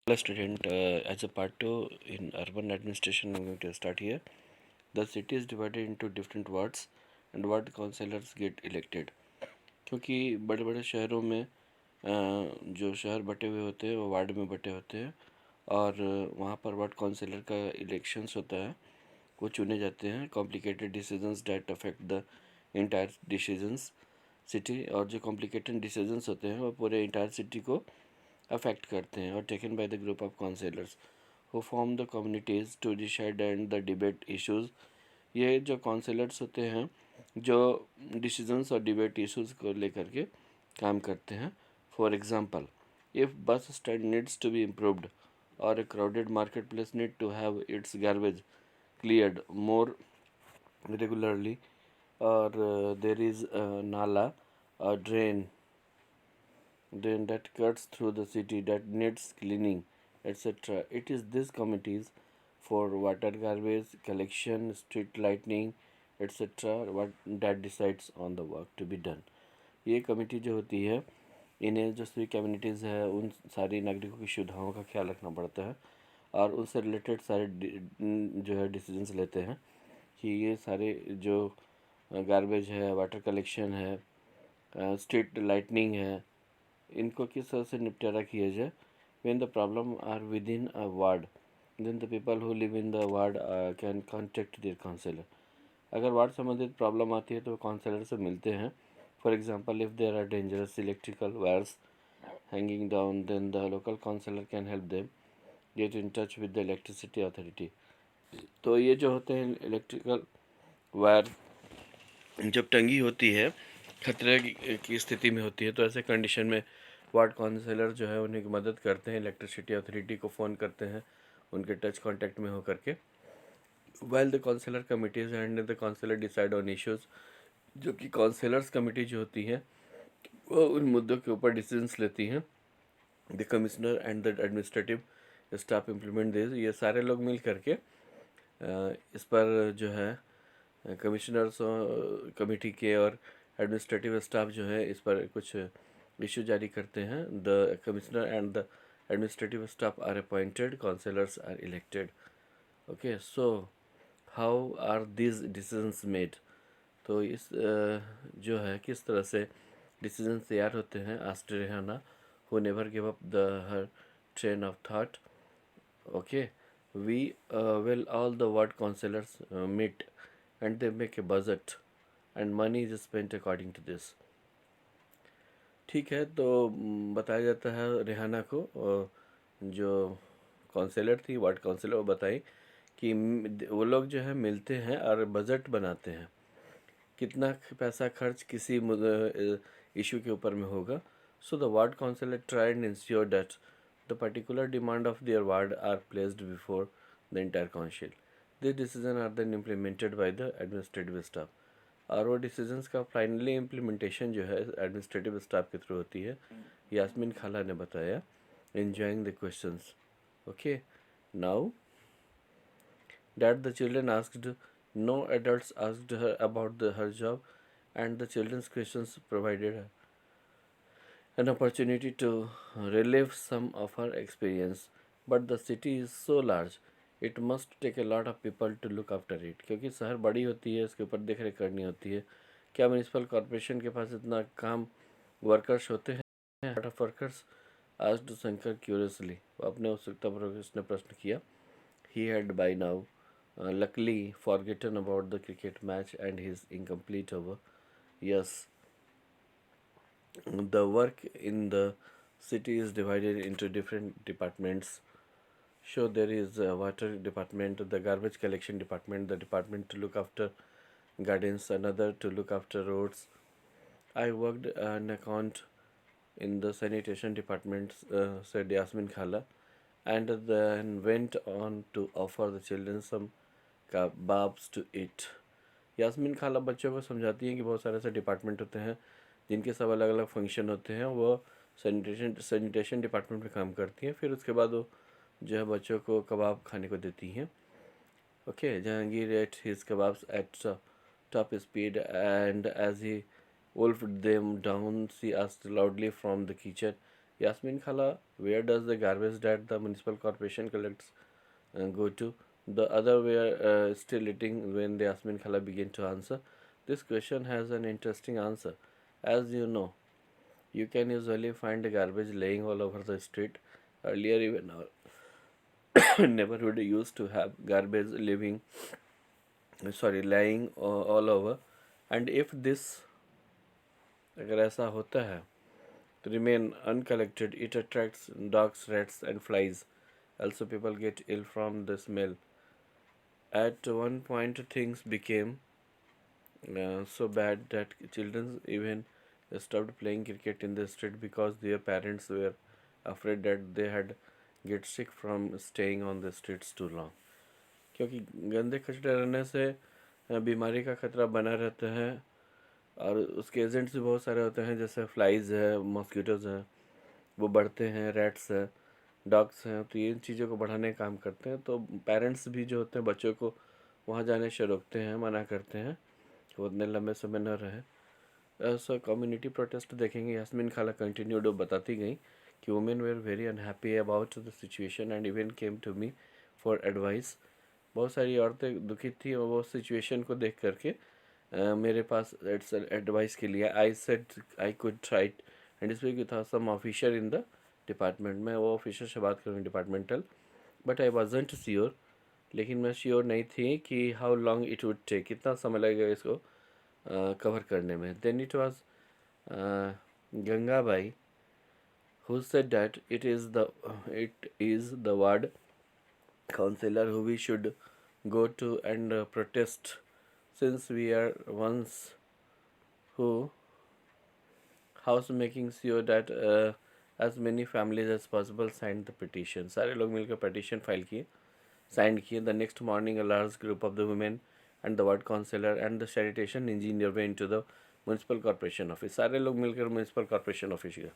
Hello student, as a part 2 in urban administration I'm going to start here. The city is divided into different wards and ward councillors get elected. क्योंकि बड़े बड़े शहरों में जो शहर बटे हुए होते हैं वो वार्ड में बटे होते हैं और वहाँ पर वार्ड काउंसलर का इलेक्शंस होता है, वो चुने जाते हैं. Complicated decisions that affect the entire decisions city, और जो कॉम्प्लिकेटेड डिसीजंस होते हैं वो पूरे इंटायर सिटी को अफेक्ट करते हैं, और taken by the group of councillors who form the communities to decide and the debate issues. ये जो काउंसलर्स होते हैं जो डिसीजंस और डिबेट इश्यूज़ को लेकर के काम करते हैं. For example, if bus stand needs to be improved और a crowded marketplace need to have its garbage cleared more regularly, or there is a nala, a drain that cuts through the city that needs cleaning, etc. It is these committees for water garbage collection, street lighting, etc. what that decides on the work to be done. ये committee जो होती है, इन्हें जो सभी communities है उन सारी नागरिकों की सुविधाओं का ख्याल रखना पड़ता है और उससे रिलेटेड सारे जो है डिसीजंस लेते हैं कि ये सारे जो गार्बेज है, वाटर कलेक्शन है, स्ट्रीट लाइटनिंग है, इनको किस तरह से निपटारा किया जाए. When the problem are within a ward then the people who live in the ward can contact their councillor. अगर वार्ड संबंधित प्रॉब्लम आती है तो वो काउंसलर से मिलते हैं. For example, if there are dangerous electrical wires hanging down then the local councillor can help them get in touch with the electricity authority. तो ये जो होते हैं इलेक्ट्रिकल वायर जब टंगी होती है, खतरे की स्थिति में होती है, तो ऐसे कंडीशन में वार्ड काउंसलर जो है उन्हें मदद करते हैं, इलेक्ट्रिसिटी अथॉरिटी को फ़ोन करते हैं उनके टच कांटेक्ट में हो करके. While the councillor committees and the councillor decide on issues, जो कि काउंसलर्स कमेटी जो होती है वो उन मुद्दों के ऊपर डिसीजंस लेती हैं. The commissioner and the administrative staff implement this. ये सारे लोग मिल करके इस पर जो है कमिश्नर्स कमेटी के और एडमिनिस्ट्रेटिव स्टाफ जो है इस पर कुछ इशू जारी करते हैं. The commissioner and the administrative staff are appointed, councillors are elected. Okay, so how are this decisions made. तो इस जो है किस तरह से डिसीजंस तैयार होते हैं. Asked Rehana who never give up the her train of thought. Okay, we will all the ward councillors meet and they make a budget and money is spent according to this. ठीक है, तो बताया जाता है रेहाना को, जो काउंसलर थी ward councillor, वो बताई कि वो लोग जो है मिलते हैं और बजट बनाते हैं, कितना पैसा खर्च किसी इशू के ऊपर में होगा. So the ward councillor try and ensure that the particular demand of their ward are placed before the entire council. These decisions are then implemented by the administrative staff. और वो डिसीजंस का finally implementation जो है administrative staff के through होती है. यास्मीन खाला ने बताया. Enjoying the questions. Okay, now that the children asked, no adults asked her about her job, and the children's questions provided her an opportunity to relive some of her experience. But the city is so large, it must take a lot of people to look after it. क्योंकि शहर बड़ी होती है, इसके ऊपर देख रेख करनी होती है. क्या म्यूनसिपल कॉरपोरेशन के पास इतना काम वर्कर्स होते हैं? Lot of workers, asked Shankar curiously. वो अपने उत्सुकता पर उसने प्रश्न किया. He had by now luckily forgotten about the cricket match and his incomplete over. Yes, the work in the city is divided into different departments. So there is a water department, the garbage collection department, the department to look after gardens, another to look after roads. I worked an account in the sanitation department, said Yasmin Khala, and then went on to offer the children some kebabs to eat. Yasmin खाला बच्चों को समझाती हैं कि बहुत सारे ऐसे department होते हैं जिनके सब अलग अलग फंक्शन होते हैं. वो सैनिटेशन डिपार्टमेंट में काम करती हैं, फिर उसके बाद वो जो है बच्चों को कबाब खाने को देती हैं. Okay, Jahangir ate his kebabs at top speed and as he wolfed them down, she asked loudly from the kitchen, Yasmin Khala, where does the garbage that the municipal corporation collects go to? The other were still eating when the Yasmin Khala began to answer. This question has an interesting answer. As you know, you can usually find the garbage laying all over the street. Earlier, even our neighborhood used to have garbage lying all over. And if this अगर ऐसा होता है to remain uncollected, it attracts dogs, rats, and flies. Also, people get ill from the smell. At one point, things became so bad that children even stopped playing cricket in the street because their parents were afraid that they had get sick from staying on the streets too long. क्योंकि गंदे कचरे रहने से बीमारी का खतरा बना रहता है और उसके एजेंट्स भी बहुत सारे होते हैं, जैसे फ्लाइज है, मॉस्किटोज़ हैं, वो बढ़ते हैं, रैट्स हैं, डॉग्स हैं, तो ये इन चीज़ों को बढ़ाने का काम करते हैं। तो पेरेंट्स भी जो होते हैं बच्चों को वहाँ जाने से रोकते हैं, मना करते हैं कि वो इतने लंबे समय न रहे। सो कम्युनिटी प्रोटेस्ट देखेंगे, यास्मीन खाला कंटिन्यूड बताती गई कि women were very unhappy about the situation and even came to me for advice. बहुत सारी औरतें दुखी थी और वो सिचुएशन को देख करके मेरे पास एडवाइस के लिए I said I could try and speak with some officer in the department. मैं वो ऑफिसर से बात करूँगी departmental, but I wasn't sure, लेकिन मैं श्योर नहीं थी कि how long it would take, कितना समय लगेगा इसको कवर करने में। Then it was Gangabai who said that it is the ward councillor who we should go to and protest, since we are ones who house making sure that as many families as possible signed the petition. सारे लोग मिलकर petition file किए, signed किए. The next morning, a large group of the women and the ward councillor and the sanitation engineer went to the municipal corporation office. सारे लोग मिलकर municipal corporation office गए.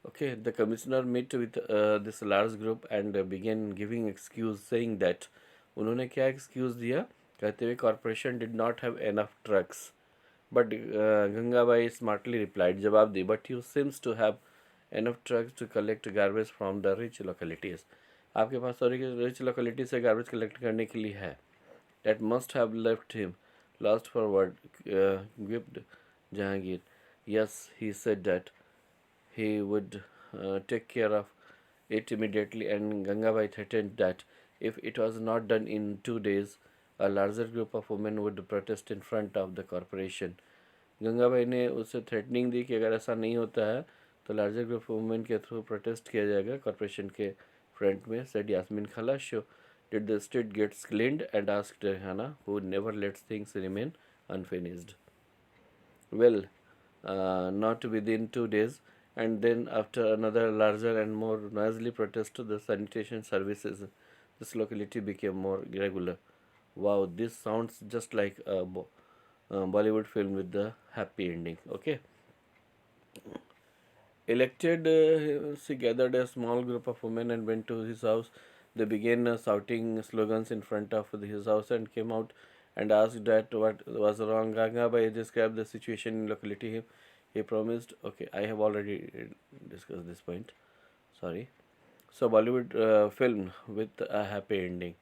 Okay, the commissioner met with this large group and began giving excuse, saying that उन्होंने क्या excuse दिया, कहते हुए corporation did not have enough trucks. But Gangabai smartly replied, जवाब दी, but you seems to have enough trucks to collect garbage from the rich localities. आपके पास sorry rich locality से garbage collect करने के लिए है. That must have left him lost for word, quipped Jahangir. Yes, he said that he would take care of it immediately, and Gangabai threatened that if it was not done in 2 days, a larger group of women would protest in front of the corporation. Gangabai ने उसे threatening दी कि अगर ऐसा नहीं होता है तो larger group of women के थ्रू प्रोटेस्ट किया जाएगा कॉर्पोरेशन के फ्रंट में. Said Yasmeen Khala. So did the street gets cleaned and asked Rehana, who never lets things remain unfinished. Well, not within 2 days, and then after another larger and more noisily protest, the sanitation services this locality became more regular. Wow, this sounds just like a Bollywood film with the happy ending. Okay. Elected, she gathered a small group of women and went to his house. They began shouting slogans in front of his house and came out and asked that what was wrong. Gangabai described the situation in locality. He promised. Okay, I have already discussed this point. Sorry. So Bollywood film with a happy ending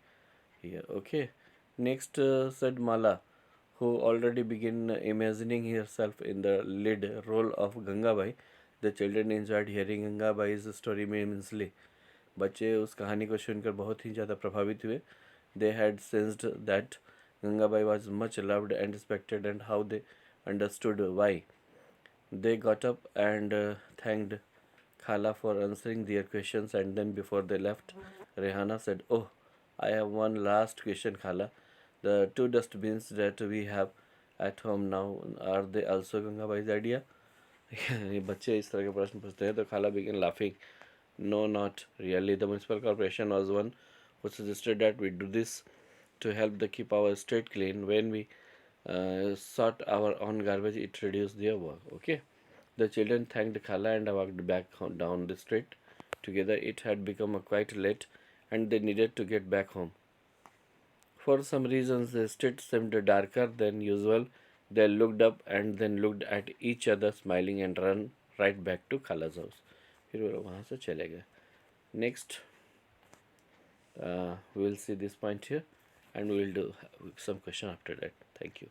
here. Okay. Next, said Mala, who already began imagining herself in the lead role of Gangabai. The children enjoyed hearing Gangabai's story immensely. बच्चे उस कहानी को सुनकर बहुत ही ज़्यादा प्रभावित हुए. They had sensed that Gangabai was much loved and respected, and how they understood why. They got up and thanked Khala for answering their questions, and then before they left, Rehana said, "Oh, I have one last question, Khala. The two dustbins that we have at home now, are they also Gangabai's idea?" ये बच्चे इस तरह के प्रश्न पूछते हैं तो खाला began laughing. No, not really. The municipal corporation was one who suggested that we do this to help the keep our street clean. When we sort our own garbage, it reduced their work. Okay. The children thanked Khala and walked back down the street together. It had become quite late, and they needed to get back home. For some reasons, the street seemed darker than usual. They looked up and then looked at each other, smiling, and ran right back to Khala's house. फिर वो वहाँ से चले गए. Next, we will see this point here, and we will do some question after that. Thank you.